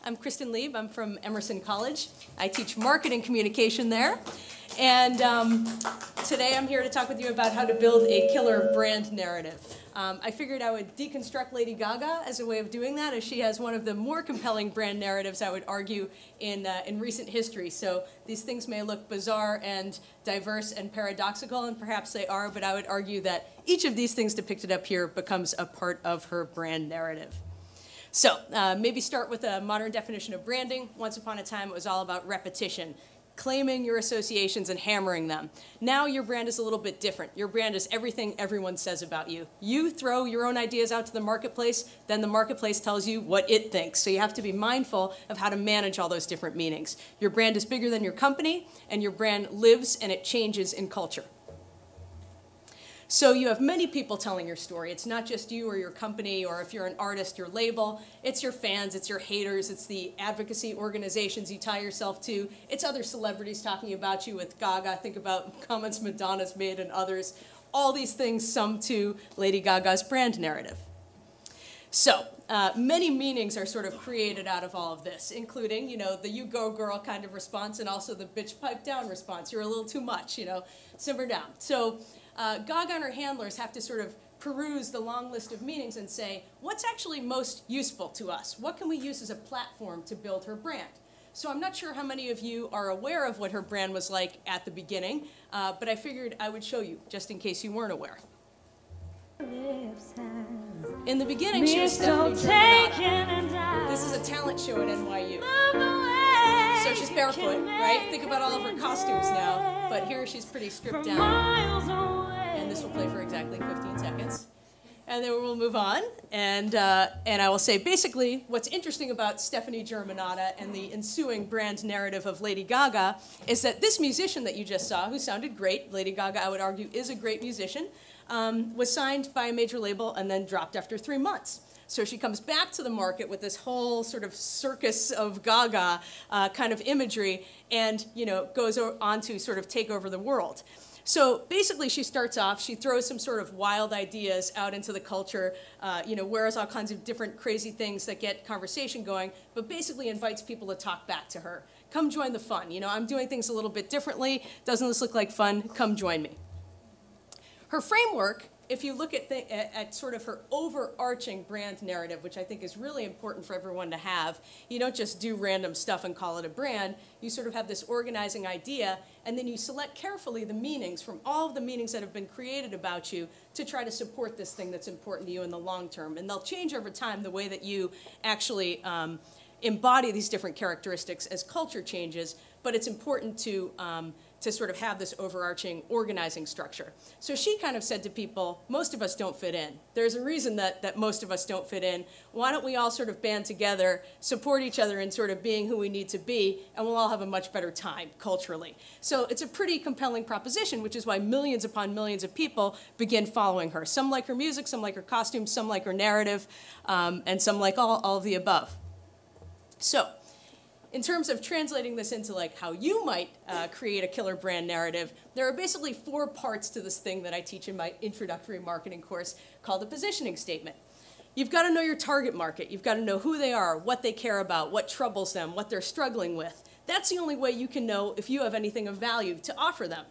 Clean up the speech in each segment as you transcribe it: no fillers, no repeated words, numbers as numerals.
I'm Kristin Lieb. I'm from Emerson College. I teach marketing communication there. And today I'm here to talk with you about how to build a killer brand narrative. I figured I would deconstruct Lady Gaga as a way of doing that, as she has one of the more compelling brand narratives, I would argue, in recent history. So these things may look bizarre and diverse and paradoxical, and perhaps they are, but I would argue that each of these things depicted up here becomes a part of her brand narrative. So maybe start with a modern definition of branding. Once upon a time, it was all about repetition, claiming your associations and hammering them. Now your brand is a little bit different. Your brand is everything everyone says about you. You throw your own ideas out to the marketplace, then the marketplace tells you what it thinks. So you have to be mindful of how to manage all those different meanings. Your brand is bigger than your company, and your brand lives and it changes in culture. So you have many people telling your story. It's not just you or your company, or if you're an artist, your label. It's your fans, it's your haters, it's the advocacy organizations you tie yourself to. It's other celebrities talking about you with Gaga. Think about comments Madonna's made and others. All these things sum to Lady Gaga's brand narrative. So many meanings are sort of created out of all of this, including, you know, the you go girl kind of response, and also the bitch pipe down response. You're a little too much, you know, simmer down. So Gaga and her handlers have to sort of peruse the long list of meanings and say, what's actually most useful to us? What can we use as a platform to build her brand? So I'm not sure how many of you are aware of what her brand was like at the beginning, but I figured I would show you, just in case you weren't aware. In the beginning, she was Stephanie Germanotta. This is a talent show at NYU. So she's barefoot, right? Think about all of her costumes now, but here she's pretty stripped down. And this will play for exactly 15 seconds. And then we'll move on, and I will say basically what's interesting about Stephanie Germanotta and the ensuing brand narrative of Lady Gaga is that this musician that you just saw, who sounded great, Lady Gaga, I would argue, is a great musician, was signed by a major label and then dropped after 3 months. So she comes back to the market with this whole sort of circus of Gaga kind of imagery, and goes on to sort of take over the world. So basically she starts off, she throws some sort of wild ideas out into the culture, wears all kinds of different crazy things that get conversation going, but basically invites people to talk back to her. Come join the fun. I'm doing things a little bit differently. Doesn't this look like fun? Come join me. Her framework, if you look at sort of her overarching brand narrative, which I think is really important for everyone to have, you don't just do random stuff and call it a brand. You sort of have this organizing idea, and then you select carefully the meanings from all of the meanings that have been created about you to try to support this thing that's important to you in the long term. And they'll change over time the way that you actually embody these different characteristics as culture changes, but it's important to sort of have this overarching organizing structure. So she kind of said to people, most of us don't fit in. There's a reason that most of us don't fit in. Why don't we all sort of band together, support each other in sort of being who we need to be, and we'll all have a much better time culturally. So it's a pretty compelling proposition, which is why millions upon millions of people begin following her. Some like her music, some like her costumes, some like her narrative, and some like all of the above. So in terms of translating this into like how you might create a killer brand narrative, there are basically 4 parts to this thing that I teach in my introductory marketing course called the positioning statement. You've got to know your target market. You've got to know who they are, what they care about, what troubles them, what they're struggling with. That's the only way you can know if you have anything of value to offer them.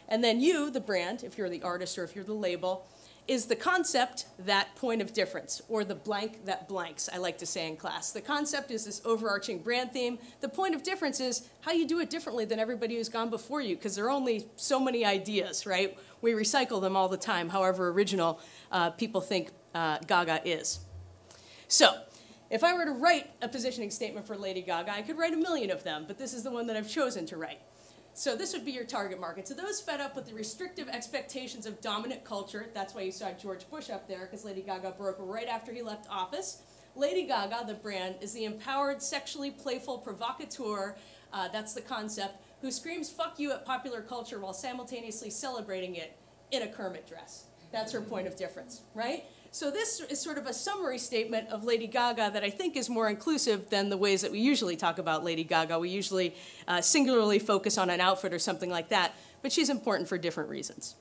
And then you, the brand, if you're the artist or if you're the label, is the concept, that point of difference, or the blank that blanks, I like to say in class. The concept is this overarching brand theme. The point of difference is how you do it differently than everybody who's gone before you, because there are only so many ideas, right? We recycle them all the time, however original people think Gaga is. So if I were to write a positioning statement for Lady Gaga, I could write 1 million of them, but this is the one that I've chosen to write. So this would be your target market. So those fed up with the restrictive expectations of dominant culture. That's why you saw George Bush up there, because Lady Gaga broke right after he left office. Lady Gaga, the brand, is the empowered, sexually playful provocateur, that's the concept, who screams "fuck you" at popular culture while simultaneously celebrating it in a Kermit dress. That's her point of difference, right? So this is sort of a summary statement of Lady Gaga that I think is more inclusive than the ways that we usually talk about Lady Gaga. We usually singularly focus on an outfit or something like that, but she's important for different reasons.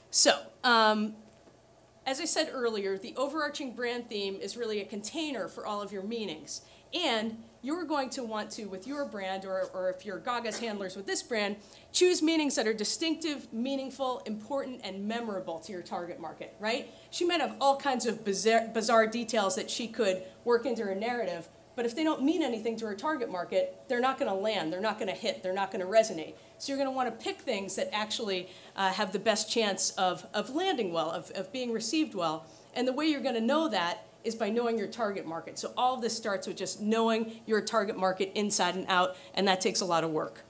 So, as I said earlier, the overarching brand theme is really a container for all of your meanings. And you're going to want to, with your brand, or if you're Gaga's handlers with this brand, choose meanings that are distinctive, meaningful, important, and memorable to your target market, right? She might have all kinds of bizarre details that she could work into her narrative, but if they don't mean anything to her target market, they're not going to land, they're not going to hit, they're not going to resonate. So you're going to want to pick things that actually have the best chance of landing well, of being received well. And the way you're going to know that is by knowing your target market. So all of this starts with just knowing your target market inside and out, and that takes a lot of work.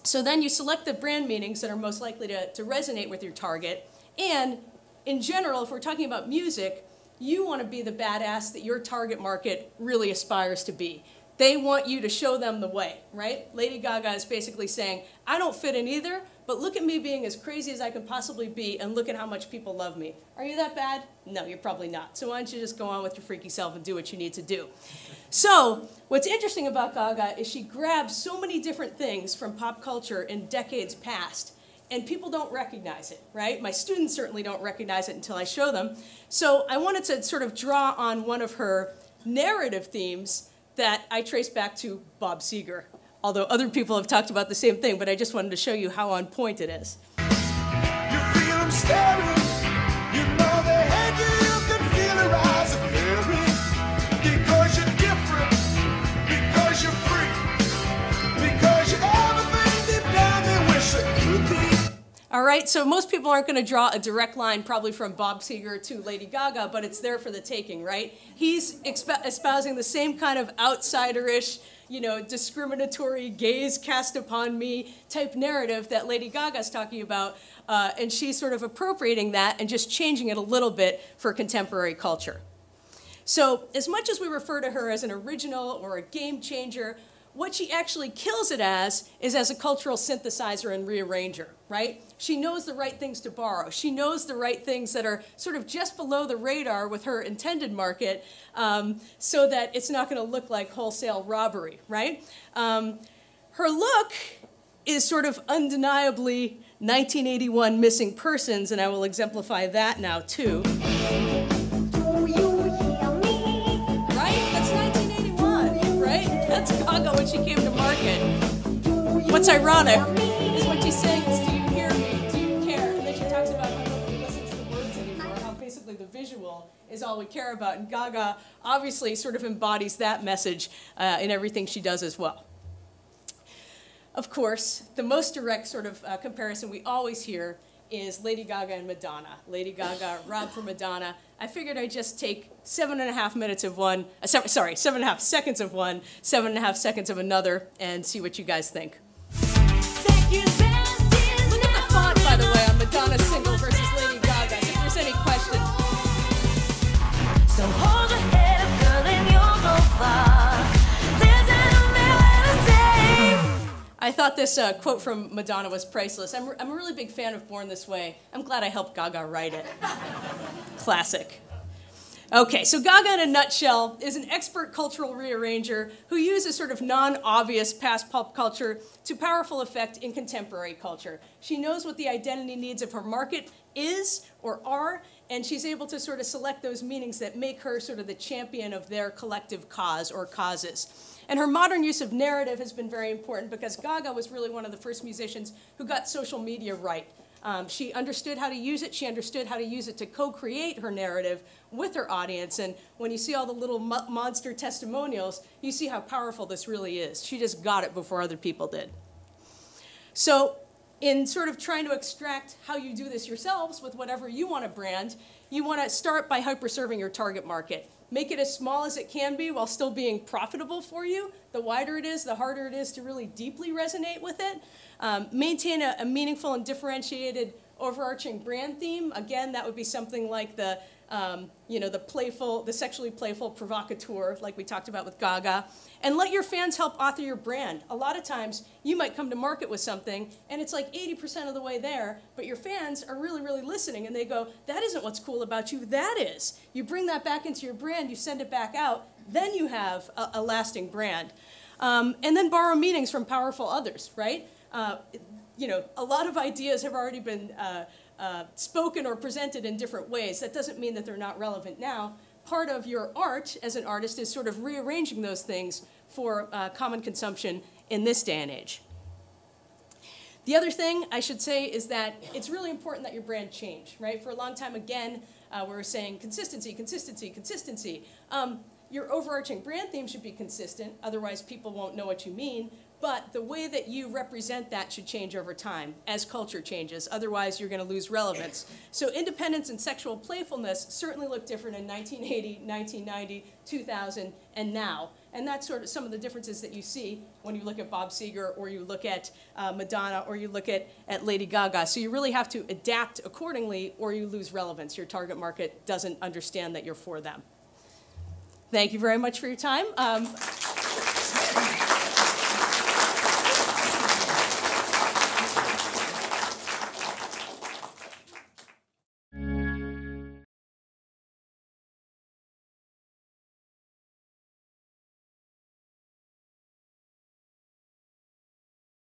So then you select the brand meanings that are most likely to resonate with your target. And in general, if we're talking about music, you want to be the badass that your target market really aspires to be. They want you to show them the way, right? Lady Gaga is basically saying, I don't fit in either, but look at me being as crazy as I can possibly be, and look at how much people love me. Are you that bad? No, you're probably not. So why don't you just go on with your freaky self and do what you need to do? So what's interesting about Gaga is she grabs so many different things from pop culture in decades past, and people don't recognize it, right? My students certainly don't recognize it until I show them. So I wanted to sort of draw on one of her narrative themes that I trace back to Bob Seger. Although other people have talked about the same thing, but I just wanted to show you how on point it is. You feel them staring, you know they hate you, you can feel their eyes glaring. Because you're different, because you're free, because you're everything deep down they wish they could be. All right, so most people aren't going to draw a direct line probably from Bob Seger to Lady Gaga, but it's there for the taking, right? He's espousing the same kind of outsider-ish, you know, discriminatory gaze cast upon me type narrative that Lady Gaga's talking about, and she's sort of appropriating that and just changing it a little bit for contemporary culture. So as much as we refer to her as an original or a game changer, what she actually kills it as is as a cultural synthesizer and rearranger, right? She knows the right things to borrow. She knows the right things that are sort of just below the radar with her intended market, so that it's not going to look like wholesale robbery, right? Her look is sort of undeniably 1981 Missing Persons, and I will exemplify that now too. That's Gaga when she came to market. What's ironic is what she's saying is, do you hear me? Do you care? And then she talks about how nobody listens to the words anymore, how basically the visual is all we care about. And Gaga obviously sort of embodies that message in everything she does as well. Of course, the most direct sort of comparison we always hear is Lady Gaga and Madonna. Lady Gaga robbed for Madonna. I figured I'd just take 7.5 minutes of one, 7.5 seconds of one, 7.5 seconds of another, and see what you guys think. Look at the font, by the way, on Madonna's single versus Lady Gaga, if there's any question. So hold your head up, girl, and you'll go far. There's a melody. I thought this quote from Madonna was priceless. I'm a really big fan of Born This Way. I'm glad I helped Gaga write it. Classic. Okay, so Gaga in a nutshell is an expert cultural rearranger who uses sort of non-obvious past pop culture to powerful effect in contemporary culture. She knows what the identity needs of her market is or are, and she's able to sort of select those meanings that make her sort of the champion of their collective cause or causes. And her modern use of narrative has been very important because Gaga was really one of the first musicians who got social media right. She understood how to use it. She understood how to use it to co-create her narrative with her audience. And when you see all the little monster testimonials, you see how powerful this really is. She just got it before other people did. So in sort of trying to extract how you do this yourselves with whatever you want to brand, you want to start by hyper-serving your target market. Make it as small as it can be while still being profitable for you. The wider it is, the harder it is to really deeply resonate with it. Maintain a meaningful and differentiated overarching brand theme. Again, that would be something like the sexually playful provocateur, like we talked about with Gaga. And let your fans help author your brand. A lot of times, you might come to market with something, and it's like 80% of the way there, but your fans are really, really listening, and they go, that isn't what's cool about you, that is. You bring that back into your brand, you send it back out, then you have a lasting brand. And then borrow meanings from powerful others, right? A lot of ideas have already been spoken or presented in different ways. That doesn't mean that they're not relevant now, part of your art as an artist is sort of rearranging those things for common consumption in this day and age. The other thing I should say is that it's really important that your brand change, right? For a long time, again, we were saying consistency, consistency, consistency. Your overarching brand theme should be consistent, otherwise people won't know what you mean, but the way that you represent that should change over time as culture changes, otherwise you're going to lose relevance. So independence and sexual playfulness certainly look different in 1980, 1990, 2000, and now. And that's sort of some of the differences that you see when you look at Bob Seger, or you look at Madonna, or you look at Lady Gaga. So you really have to adapt accordingly, or you lose relevance. Your target market doesn't understand that you're for them. Thank you very much for your time.